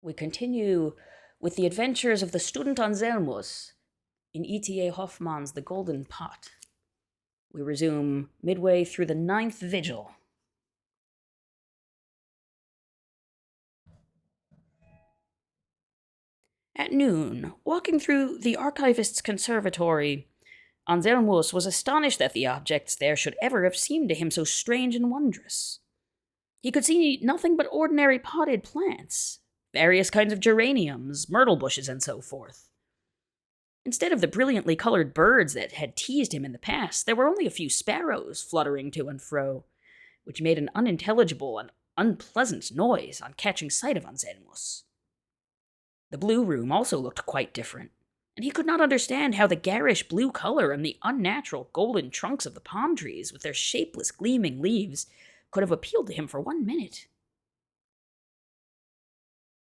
We continue with the adventures of the student Anselmus in E.T.A. Hoffmann's The Golden Pot. We resume midway through the 9th vigil. At noon, walking through the archivist's conservatory, Anselmus was astonished that the objects there should ever have seemed to him so strange and wondrous. He could see nothing but ordinary potted plants, various kinds of geraniums, myrtle bushes, and so forth. Instead of the brilliantly colored birds that had teased him in the past, there were only a few sparrows fluttering to and fro, which made an unintelligible and unpleasant noise on catching sight of Anselmus. The blue room also looked quite different, and he could not understand how the garish blue color and the unnatural golden trunks of the palm trees with their shapeless gleaming leaves could have appealed to him for 1 minute.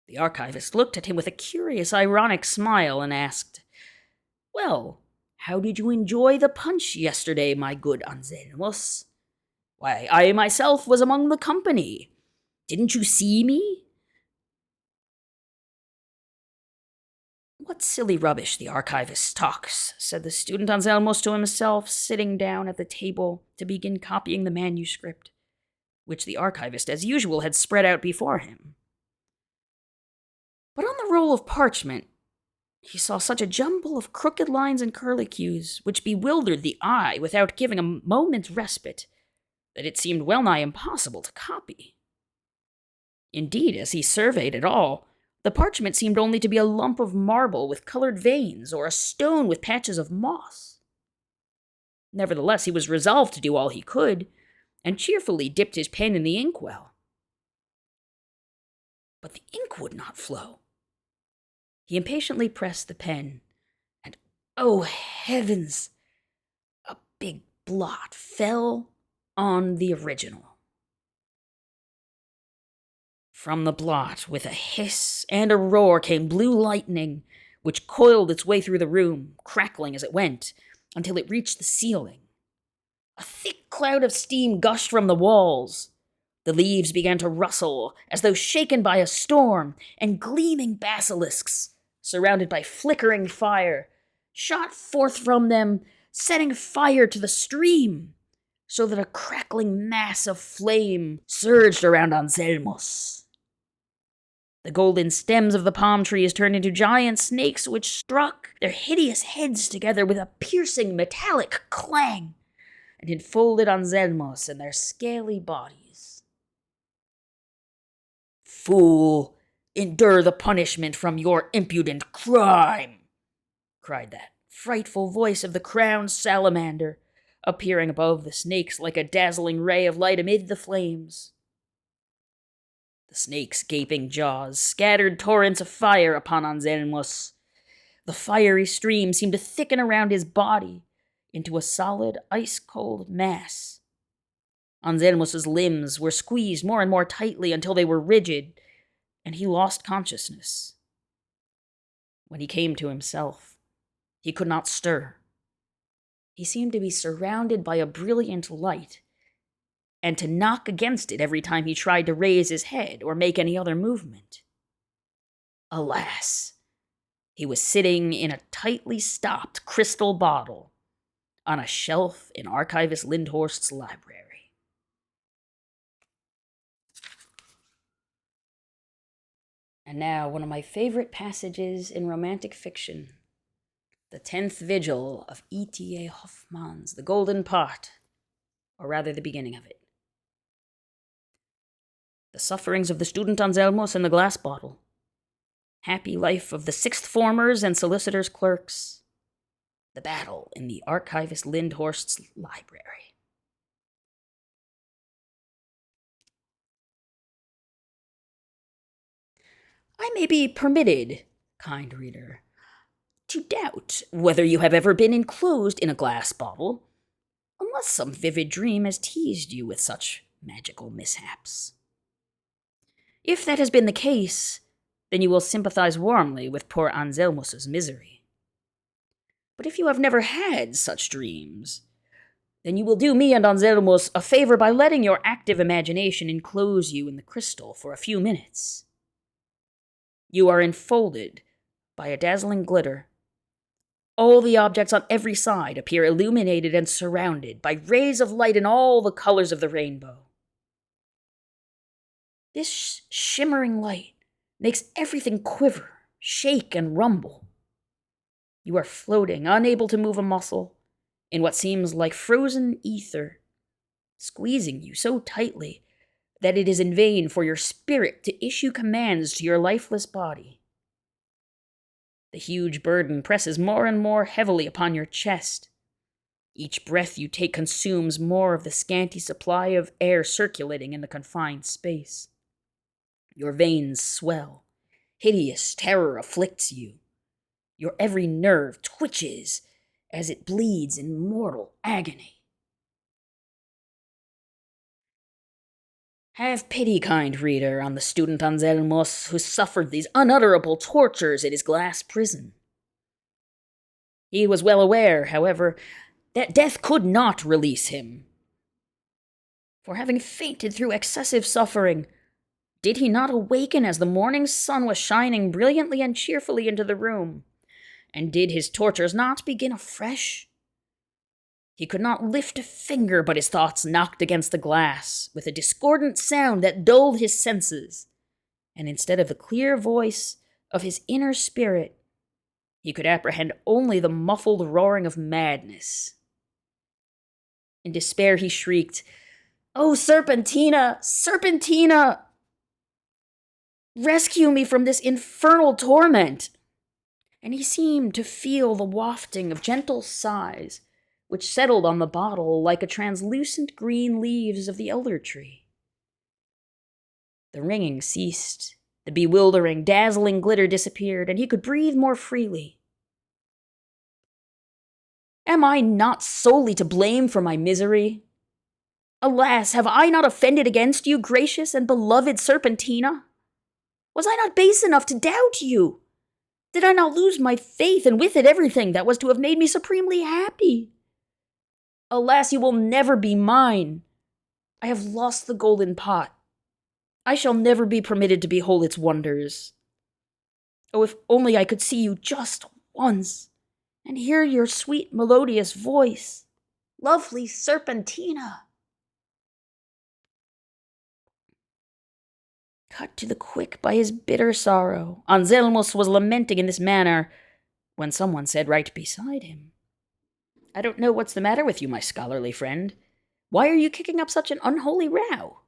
The archivist looked at him with a curious, ironic smile and asked, "Well, how did you enjoy the punch yesterday, my good Anselmus?" "Why, I myself was among the company. Didn't you see me?" "What silly rubbish the archivist talks," said the student Anselmus to himself, sitting down at the table to begin copying the manuscript, which the archivist, as usual, had spread out before him. But on the roll of parchment, he saw such a jumble of crooked lines and curlicues, which bewildered the eye without giving a moment's respite, that it seemed well-nigh impossible to copy. Indeed, as he surveyed it all, the parchment seemed only to be a lump of marble with colored veins, or a stone with patches of moss. Nevertheless, he was resolved to do all he could, and cheerfully dipped his pen in the inkwell. But the ink would not flow. He impatiently pressed the pen, and, oh heavens, a big blot fell on the original. From the blot, with a hiss and a roar, came blue lightning, which coiled its way through the room, crackling as it went, until it reached the ceiling. A thick cloud of steam gushed from the walls. The leaves began to rustle, as though shaken by a storm, and gleaming basilisks, surrounded by flickering fire, shot forth from them, setting fire to the stream, so that a crackling mass of flame surged around Anselmus. The golden stems of the palm trees turned into giant snakes which struck their hideous heads together with a piercing metallic clang, and enfolded Anselmus in their scaly bodies. "Fool, endure the punishment from your impudent crime," cried that frightful voice of the crowned salamander, appearing above the snakes like a dazzling ray of light amid the flames. The snake's gaping jaws scattered torrents of fire upon Anselmus. The fiery stream seemed to thicken around his body into a solid, ice-cold mass. Anselmus's limbs were squeezed more and more tightly until they were rigid, and he lost consciousness. When he came to himself, he could not stir. He seemed to be surrounded by a brilliant light, and to knock against it every time he tried to raise his head or make any other movement. Alas, he was sitting in a tightly stopped crystal bottle on a shelf in Archivist Lindhorst's library. And now, one of my favorite passages in romantic fiction, the 10th vigil of E.T.A. Hoffmann's The Golden Pot, or rather the beginning of it. The sufferings of the student Anselmus in the glass bottle. Happy life of the sixth formers and solicitors' clerks. The battle in the Archivist Lindhorst's library. I may be permitted, kind reader, to doubt whether you have ever been enclosed in a glass bottle, unless some vivid dream has teased you with such magical mishaps. If that has been the case, then you will sympathize warmly with poor Anselmus's misery. But if you have never had such dreams, then you will do me and Anselmus a favor by letting your active imagination enclose you in the crystal for a few minutes. You are enfolded by a dazzling glitter. All the objects on every side appear illuminated and surrounded by rays of light in all the colors of the rainbow. This shimmering light makes everything quiver, shake, and rumble. You are floating, unable to move a muscle, in what seems like frozen ether, squeezing you so tightly that it is in vain for your spirit to issue commands to your lifeless body. The huge burden presses more and more heavily upon your chest. Each breath you take consumes more of the scanty supply of air circulating in the confined space. Your veins swell. Hideous terror afflicts you. Your every nerve twitches as it bleeds in mortal agony. Have pity, kind reader, on the student Anselmus who suffered these unutterable tortures in his glass prison. He was well aware, however, that death could not release him. For having fainted through excessive suffering, did he not awaken as the morning sun was shining brilliantly and cheerfully into the room? And did his tortures not begin afresh? He could not lift a finger, but his thoughts knocked against the glass with a discordant sound that dulled his senses, and instead of the clear voice of his inner spirit, he could apprehend only the muffled roaring of madness. In despair he shrieked, "Oh, Serpentina! Serpentina! Rescue me from this infernal torment!" And he seemed to feel the wafting of gentle sighs which settled on the bottle like a translucent green leaves of the elder tree. The ringing ceased, the bewildering, dazzling glitter disappeared, and he could breathe more freely. Am I not solely to blame for my misery? Alas, have I not offended against you, gracious and beloved Serpentina? Was I not base enough to doubt you? Did I not lose my faith, and with it everything that was to have made me supremely happy? Alas, you will never be mine. I have lost the golden pot. I shall never be permitted to behold its wonders. Oh, if only I could see you just once, and hear your sweet melodious voice. Lovely Serpentina! Cut to the quick by his bitter sorrow, Anselmus was lamenting in this manner, when someone said right beside him, "I don't know what's the matter with you, my scholarly friend. Why are you kicking up such an unholy row?"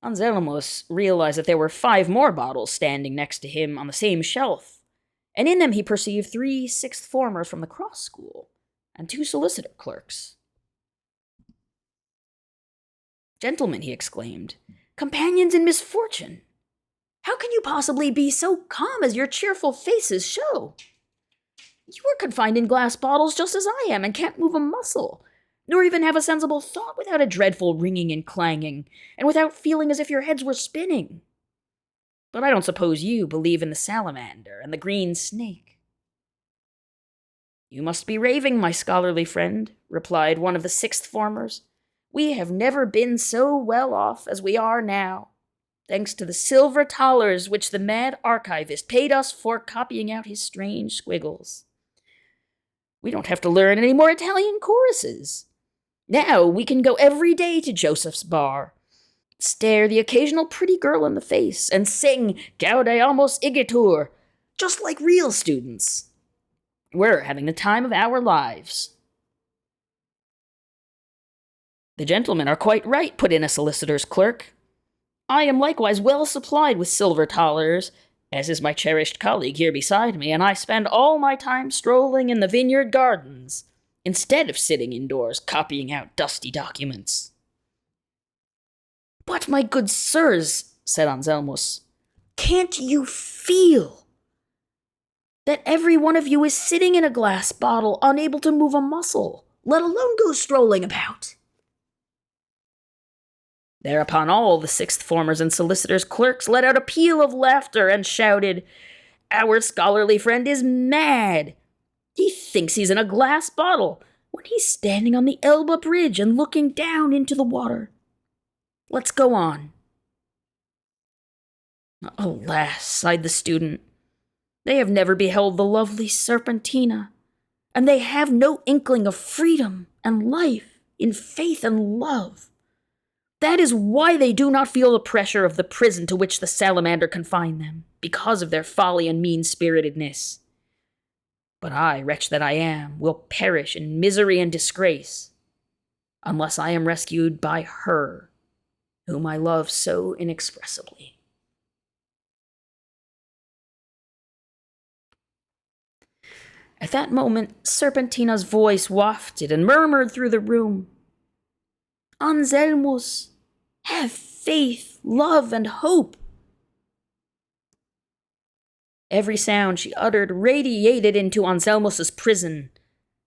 Anselmus realized that there were 5 more bottles standing next to him on the same shelf, and in them he perceived 3 sixth formers from the cross school and 2 solicitor clerks. "Gentlemen," he exclaimed, "companions in misfortune! How can you possibly be so calm as your cheerful faces show? You are confined in glass bottles just as I am, and can't move a muscle, nor even have a sensible thought without a dreadful ringing and clanging, and without feeling as if your heads were spinning. But I don't suppose you believe in the salamander and the green snake." "You must be raving, my scholarly friend," replied one of the sixth formers. "We have never been so well off as we are now, thanks to the silver thalers which the mad archivist paid us for copying out his strange squiggles. We don't have to learn any more Italian choruses. Now we can go every day to Joseph's bar, stare the occasional pretty girl in the face, and sing Gaudeamus igitur, just like real students. We're having the time of our lives." "The gentlemen are quite right," put in a solicitor's clerk. "I am likewise well supplied with silver thalers, as is my cherished colleague here beside me, and I spend all my time strolling in the vineyard gardens, instead of sitting indoors copying out dusty documents." "But, my good sirs," said Anselmus, "can't you feel that every one of you is sitting in a glass bottle, unable to move a muscle, let alone go strolling about?" Thereupon all the sixth formers and solicitors' clerks let out a peal of laughter and shouted, "Our scholarly friend is mad! He thinks he's in a glass bottle, when he's standing on the Elba Bridge and looking down into the water. Let's go on." Alas, sighed the student, they have never beheld the lovely Serpentina, and they have no inkling of freedom and life in faith and love. That is why they do not feel the pressure of the prison to which the salamander confined them, because of their folly and mean-spiritedness. But I, wretch that I am, will perish in misery and disgrace, unless I am rescued by her, whom I love so inexpressibly. At that moment, Serpentina's voice wafted and murmured through the room. Anselmus, have faith, love, and hope. Every sound she uttered radiated into Anselmus's prison,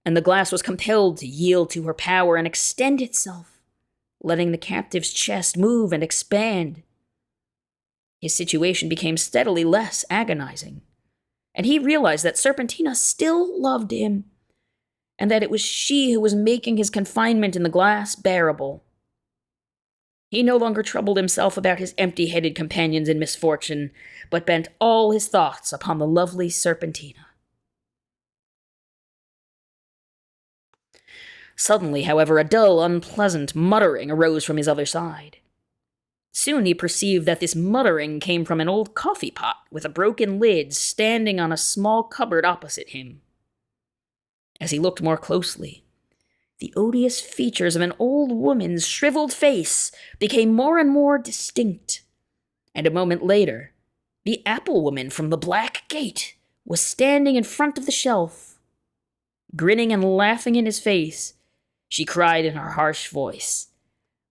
and the glass was compelled to yield to her power and extend itself, letting the captive's chest move and expand. His situation became steadily less agonizing, and he realized that Serpentina still loved him, and that it was she who was making his confinement in the glass bearable. He no longer troubled himself about his empty-headed companions in misfortune, but bent all his thoughts upon the lovely Serpentina. Suddenly, however, a dull, unpleasant muttering arose from his other side. Soon he perceived that this muttering came from an old coffee pot with a broken lid standing on a small cupboard opposite him. As he looked more closely, the odious features of an old woman's shriveled face became more and more distinct, and a moment later, the apple woman from the Black Gate was standing in front of the shelf. Grinning and laughing in his face, she cried in her harsh voice,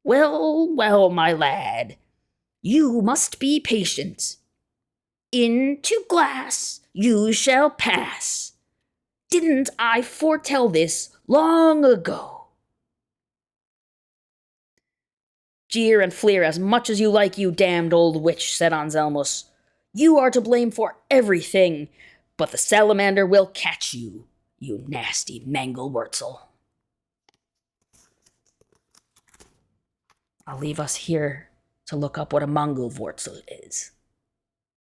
"Well, well, my lad, you must be patient. Into glass you shall pass. Didn't I foretell this long ago?" "Jeer and fleer as much as you like, you damned old witch," said Anselmus. "You are to blame for everything, but the salamander will catch you, you nasty mangelwurzel." I'll leave us here to look up what a mangelwurzel is.